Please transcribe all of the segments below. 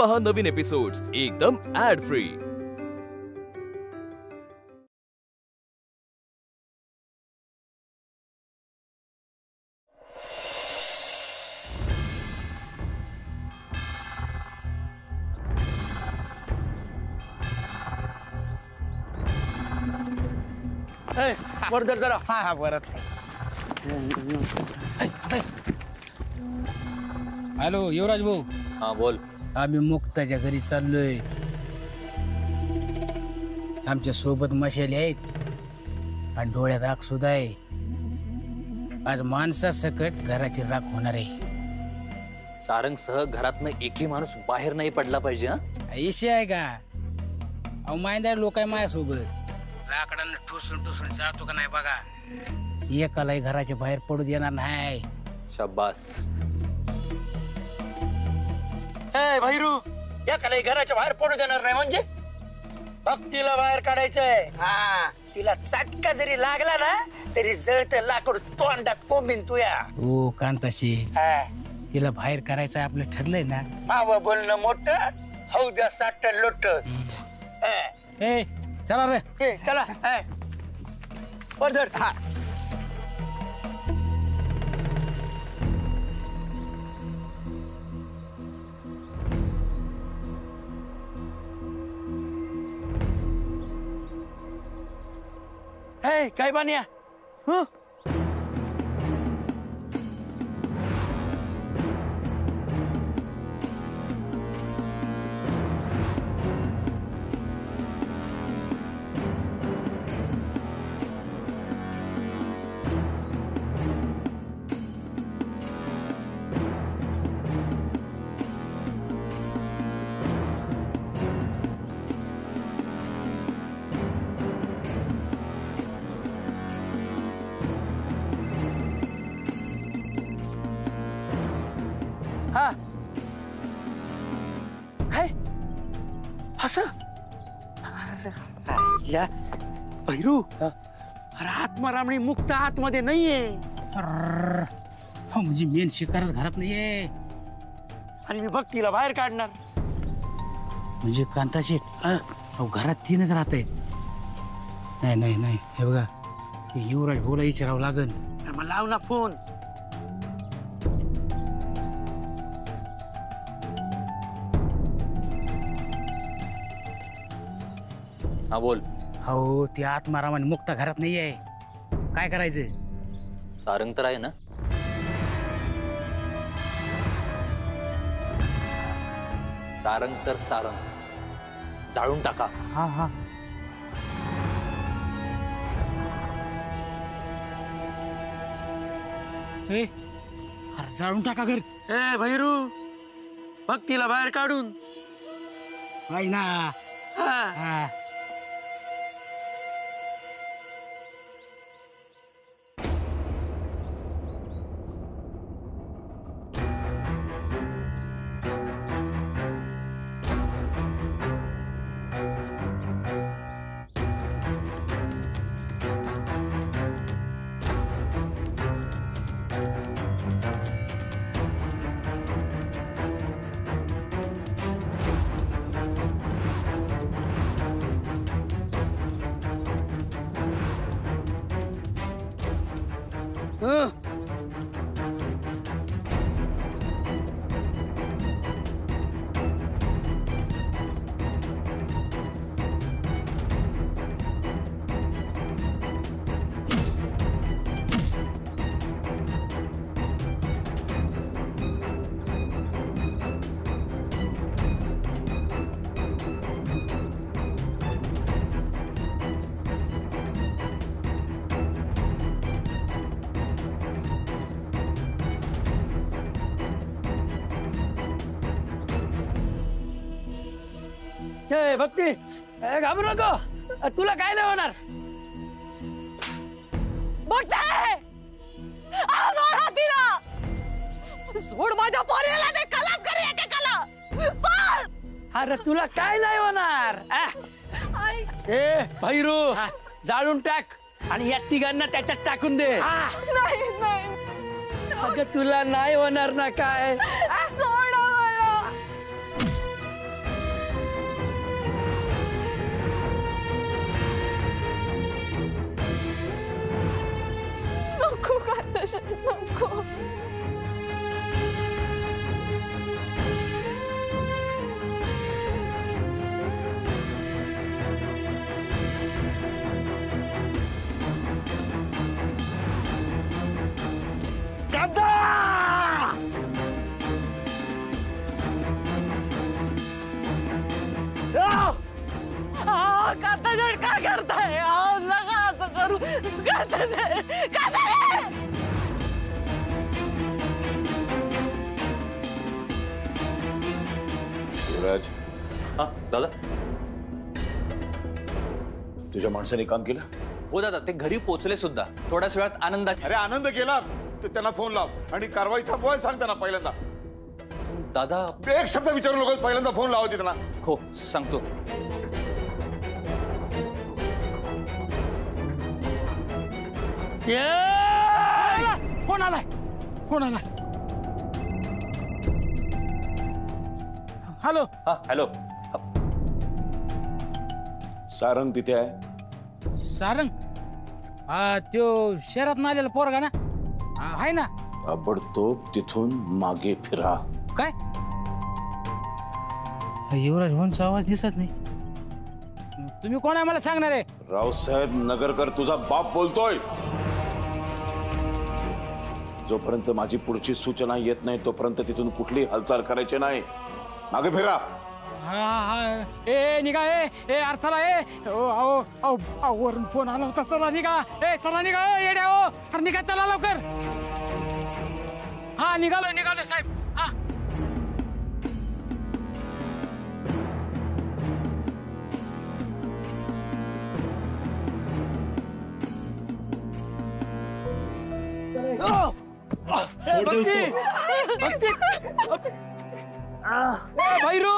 पहा नवीन एपिसोड्स एकदम add free. वर्धर जरा हा बरंच हॅलो युवराज भाऊ। हा बोल। आम्ही मुक्ताच्या घरी चाललोय। आमच्या सोबत मशाली आहेत आणि डोळ्यात आग सुद्धा आहे। आज माणसासकट घराची राख होणार आहे। सारंग सह घरातनं एकही माणूस बाहेर नाही पडला पाहिजे। हा ऐशी आहे का? अहो माहिती लोक आहे माझ्यासोबत। लाकडानं ठुसून ठुसून जातो का नाही बघा। एकालाही घराच्या बाहेर पडू देणार नाही। शाबास। भैरू एकालाही घराच्या बाहेर पडू देणार नाही म्हणजे भक्तीला बाहेर काढायचंय। हा तिला चटका जरी लागला ना तरी जळत लाकूड तोंडात कोंबीन तुया। ओ कांताशी तिला बाहेर करायचं आपलं ठरलंय ना। मावा बोलणं मोठं हौ द्या साठ लोट। ए चला रे चला वर्धर। हा काय बानिया हा काय असं भैरू अरे आत्मारामणी मुक्त आतमध्ये नाहीये। म्हणजे मेन शिकारच घरात नाहीये आणि मी भक्तीला बाहेर काढणार म्हणजे कांताशेठ अहो घरात तीनच राहत आहेत। नाही नाही नाही हे बघा युवराज भाऊला विचारावं लागल। मग लाव ना फोन। हा बोल। हो ती आत्माराम आणि मुक्ता घरात नाहीये काय करायचं? सारंग तर आहे ना? सारंग तर सारंग जाळून टाका। हा हा अरे जाळून टाका घर। भैरू भक्तीला बाहेर काढून नाही ना। हा भक्ती घाबरू नको तुला काय नाही होणार। सोड माझ्या पोरीला ते खलास कर एकेकाला सोड। अरे तुला काय नाही होणार। भैरू जाळून टाक आणि या तिघांना त्याच्यात टाकून दे। नाही नाही अगं तुला नाही होणार ना काय? सोड मला। नको. कांताशेठ काय करताय? नका असं करू. कांताशेठ युवराज, हा दादा. तुझ्या माणसाने काम केलं? हो दादा, ते घरी पोहोचले सुद्धा. थोड्याच वेळात आनंदात. अरे आनंद केला तर त्यांना फोन लाव आणि कारवाई थांबवायला सांग त्यांना. पहिल्यांदा दादा. एक शब्द विचारू नको, पहिल्यांदा फोन लावायचे त्यांना. हो सांगतो. फोन आलाय, फोन आलाय. हॅलो. हा हॅलो. सारंग तिथे आहे? सारंग त्यो शहरात आलेला पोरगा ना? आहे ना. ताबडतोब तिथून मागे फिरा. काय? युवराज भाऊंचा आवाज दिसत नाही. तुम्ही कोण आहे मला सांगणार आहे? रावसाहेब नगरकर तुझा बाप बोलतोय. जोपर्यंत माझी पुढची सूचना येत नाही तोपर्यंत तिथून कुठली हालचाल करायची नाही. मागे फिरा. हा हा. ए निघा. ए अरे चला. वरून फोन आला होता. चला निघा. चला निघा. येड्या हो. अरे निघा, चला लवकर. हा निघालो साहेब. हा. भैरू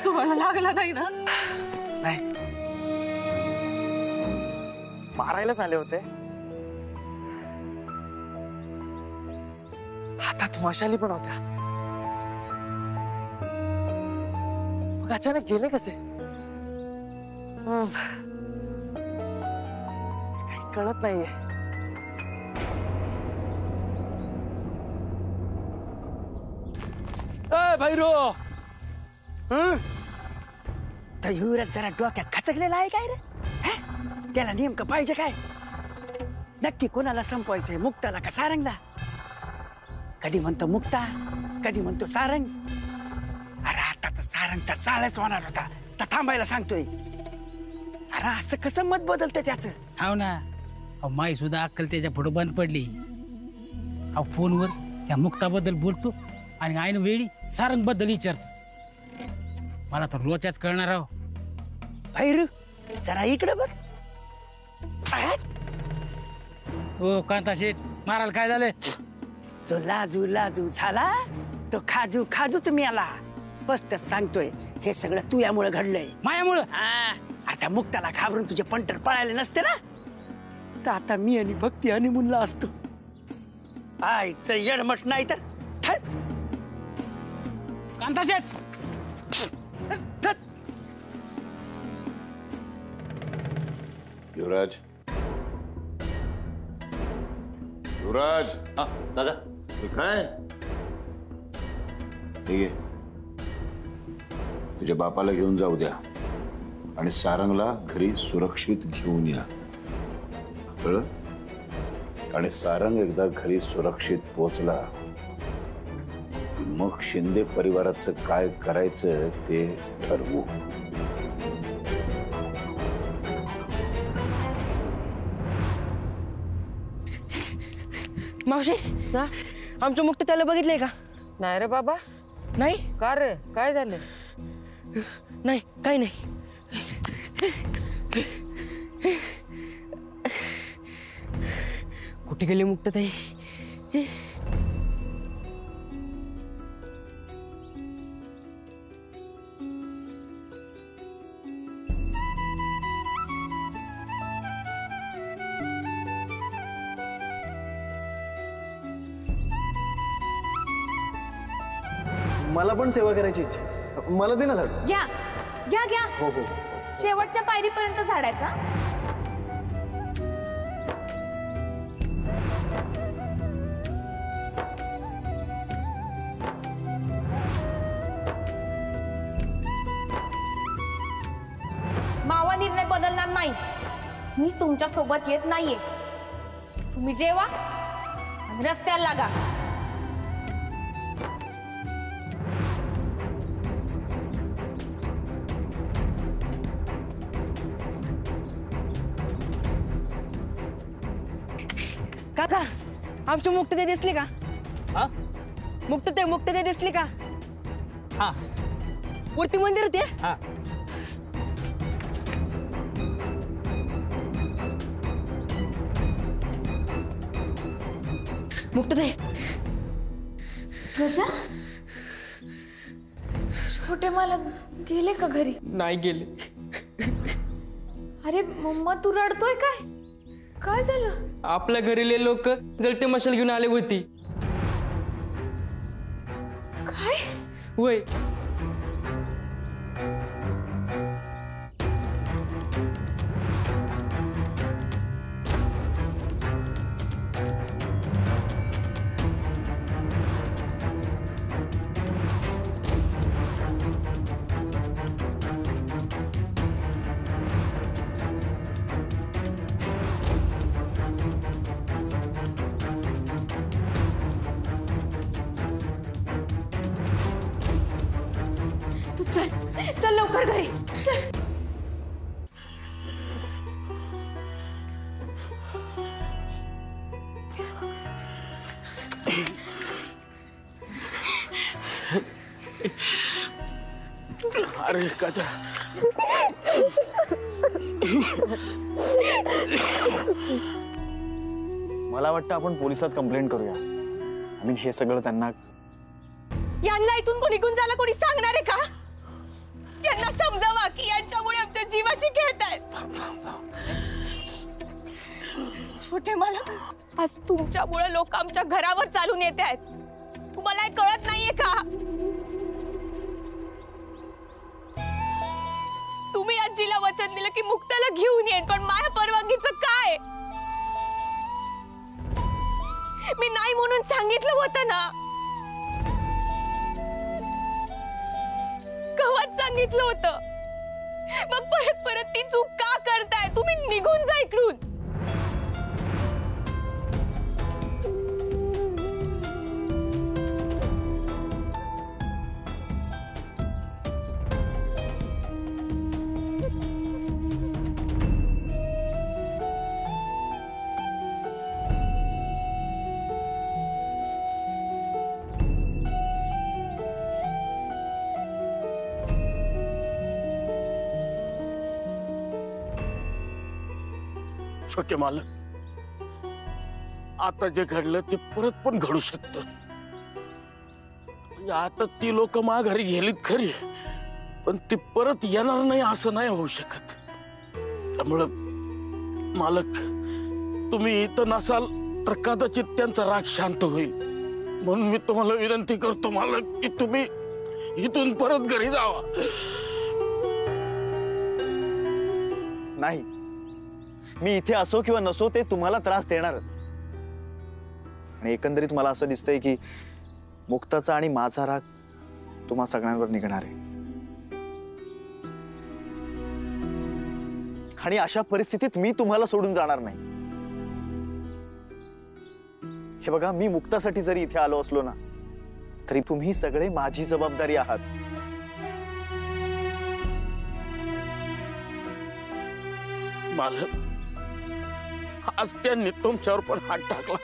तुम्हाला लागला नाही ना? नाही, मारायलाच आले होते. हातात मशाली पण होत्या. मग अचानक गेले कसे? काही कळत नाहीये. भैरू तर युवराज जरा डोक्यात खचकलेला आहे काय रे? त्याला नेमकं पाहिजे काय? नक्की कोणाला संपवायचंय, मुक्ताला का सारंगला? कधी म्हणतो मुक्ता, कधी म्हणतो सारंग. अरे आता तर सारंगचा चालच होणार होता, तर थांबायला सांगतोय. अरे असं कसं मत बदलतं त्याचं? हाव ना. माई सुद्धा अक्कल त्याच्या पुढे बंद पडली. फोनवर त्या मुक्ताबद्दल बोलतो आणि ऐन वेळी सारंग बद्दल विचारतो. मला तर लोचाच कळणार आहो. भैरू जरा इकडे बघ. हो कांताशेठ, मारायला काय झालंय? जो लाजू झाला तो खाजू खाजूच मिळाला. स्पष्ट सांगतोय, हे सगळं तू यामुळे घडलंय. मायामुळं? आता मुक्ताला घाबरून तुझे पंटर पळाले नसते ना, तर आता मी आणि भक्ती हनीमूनला असतो. आईचं येडमट नाही तर कांताशेठ. युवराज, युवराज. हा दादा. काय ठीक आहे, तुझ्या बापाला घेऊन जाऊ द्या आणि सारंगला घरी सुरक्षित घेऊन या. कळलं? आणि सारंग एकदा घरी सुरक्षित पोहोचला मग शिंदे परिवाराचं काय करायचं ते ठरवू. मावशी, आमचं मुक्त त्याला बघितलंय का? नाही रे बाबा. नाही का रे, काय झालं? नाही, काही नाही. कुठे गेली मुक्ताताई? मला पण सेवा करायची इच्छा, मला दे ना झाड. घ्या घ्या घ्या. हो हो. शेवटच्या पायरीपर्यंत झाडायचा. मावा निर्णय बदलणार नाही. मी तुमच्या सोबत येत नाहीये. तुम्ही जेवा आणि रस्त्याला लागा. काका, आमची मुक्तते दिसली का? हा मुक्तते दिसली का? हा वरती मंदिर ते. हा मुक्तते. गजा, छोटे मालक गेले का घरी? नाही गेले. अरे मम्मा, तू रडतोय काय? काय झालं? आपल्या घरीले लोक जळते मशाल घेऊन आले होती. काय? वय. तू चल चल लवकर घरी चल. अरे काचा, मला वाटतं आपण पोलिसात कंप्लेंट करूया आणि हे सगळं त्यांना. यांना इथून कोणी निघून जायला कोणी सांगणार आहे का? यांना समजावा की यांच्यामुळे आमच्या जीवाशी खेळतायत. छोटे मालक, आज तुमच्यामुळे लोक आमच्या घरावर चालून येत आहेत. तुम्हाला हे कळत नाहीये का? तुम्ही आजीला वचन दिलं की मुक्ताला घेऊन येईन, पण माझ्या परवानगीचं काय? मी नाही म्हणून सांगितलं होतं ना. कवाच सांगितलं होतं. मग परत परत ती चूक का करताय? तुम्ही निघून जा इकडून. छोटे मालक, आता जे घडलं ते परत पण घडू शकतं. म्हणजे आता ती लोक माघारी गेलीत खरी, पण ती परत येणार नाही असं नाही होऊ शकत. त्यामुळं मालक, तुम्ही इथं नसाल तर कदाचित त्यांचा राग शांत होईल. म्हणून मी तुम्हाला विनंती करतो मालक की तुम्ही इथून परत घरी जावा. नाही, मी इथे असो किंवा नसो ते तुम्हाला त्रास देणारच. आणि एकंदरीत मला असं दिसतंय की मुक्ताचा आणि माझा राग तुम्हा सगळ्यांवर निघणार आहे. आणि अशा परिस्थितीत मी तुम्हाला सोडून जाणार नाही. हे बघा, मी मुक्तासाठी जरी इथे आलो असलो ना, तरी तुम्ही सगळे माझी जबाबदारी आहात. मालक, आज त्यांनी तुमच्यावर पण हात टाकला.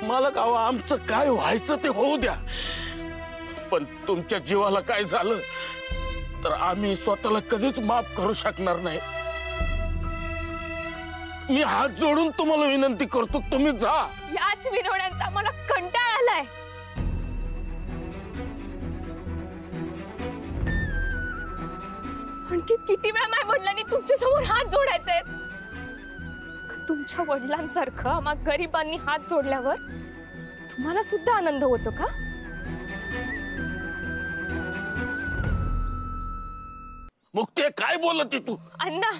मालक, अहो, आमचं काय व्हायचं ते होऊ द्या, पण तुमच्या जीवाला काय झालं तर आम्ही स्वतःला कधीच माफ करू शकणार नाही. मी हात जोडून तुम्हाला विनंती करतो, तुम्ही जा. याच विनवण्यांचा मला कंटाळा आलाय. आणखी किती वेळा माझ्या वडिलांनी तुमच्या समोर हात जोडायचे? तुमच्या वडिलांसारखं आम्हा गरिबांनी हात जोडल्यावर तुम्हाला सुद्धा आनंद होतो का? मुक्ते काय बोलत तू? अण्णा,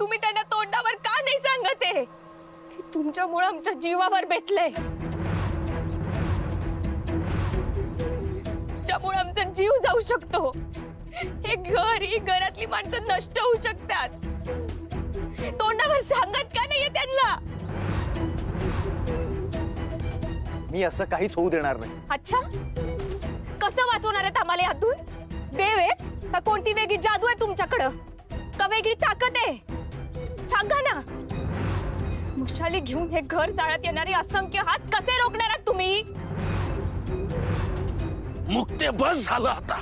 तुम्ही त्यांना तोंडावर का नाही सांगत आहे की तुमच्यामुळे आमच्या जीवावर बेतलंय, ज्यामुळे आमचा जीव जाऊ शकतो. हे घर, ही घरातली माणसं नष्ट होऊ शकतात. तोंडावर सांगत का नाहीये त्यांना? मी असं काहीच होऊ देणार नाही. अच्छा, कसं वाचवणार आहेत आम्हाला यातून? देव आहेत का कोणती वेगळी जादू आहे तुमच्याकडं? का वेगळी ताकद आहे? सांगा ना. मुशाली घेऊन हे घर जाळत येणारे असंख्य हात कसे रोखणार आहात तुम्ही? मुक्ते बस झालं आता.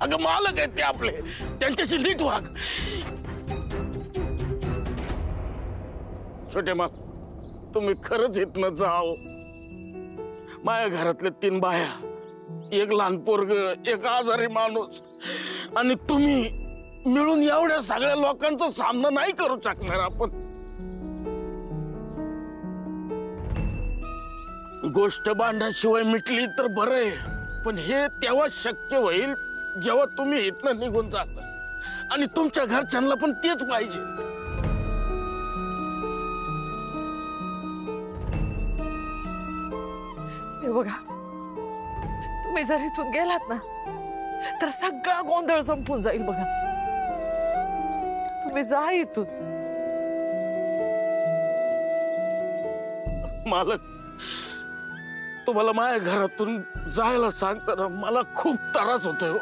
अगं मालक आहेत ते आपले, त्यांच्याशी नीट वाग. छोटे मा, तुम्ही खरंच इथनं जाओ. माझ्या घरातले 3 बाया, एक लहान पोरग, एक आजारी माणूस, आणि तुम्ही मिळून एवढ्या सगळ्या लोकांचा सामना नाही करू शकणार आपण. गोष्ट भांड्याशिवाय मिटली तर बरं आहे, पण हे तेव्हा शक्य होईल जेव्हा तुम्ही इथनं निघून जाता, आणि तुमच्या घरच्यांना पण तेच पाहिजे. हे बघा, तुम्ही जर इथून गेलात ना तर सगळा गोंधळ संपून जाईल. बघा, तुम्ही जा इथून. मालक, तुम्हाला माझ्या घरातून जायला सांगताना मला खूप त्रास होतोय हो.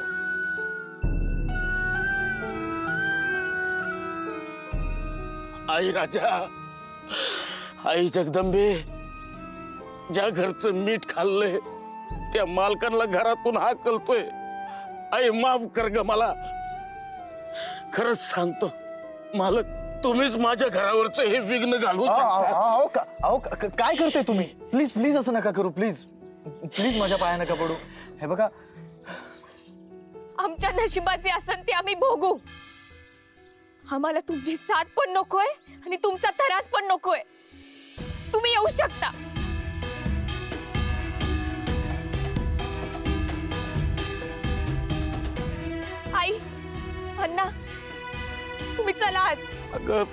आई राजा, आई जगदंबे, ज्या घरचं मीठ खाल्लंय त्या मालकांना घरातून हाकलतोय. आई माफ कर ग मला. खरंच सांगतो मालक, तुम्हीच माझ्या घरावरचं हे विघ्न घालवू शकता. काय करते तुम्ही? प्लीज प्लीज असं नका करू. प्लीज प्लीज माझ्या पाया नका पडू. हे बघा, आमच्या नशिबाचे असन ते आम्ही भोगू. आम्हाला तुमची साथ पण नकोय आणि तुमचा त्रास पण नकोय. तुम्ही येऊ शकता. आई, अण्णा, तुम्ही चला आत. अगं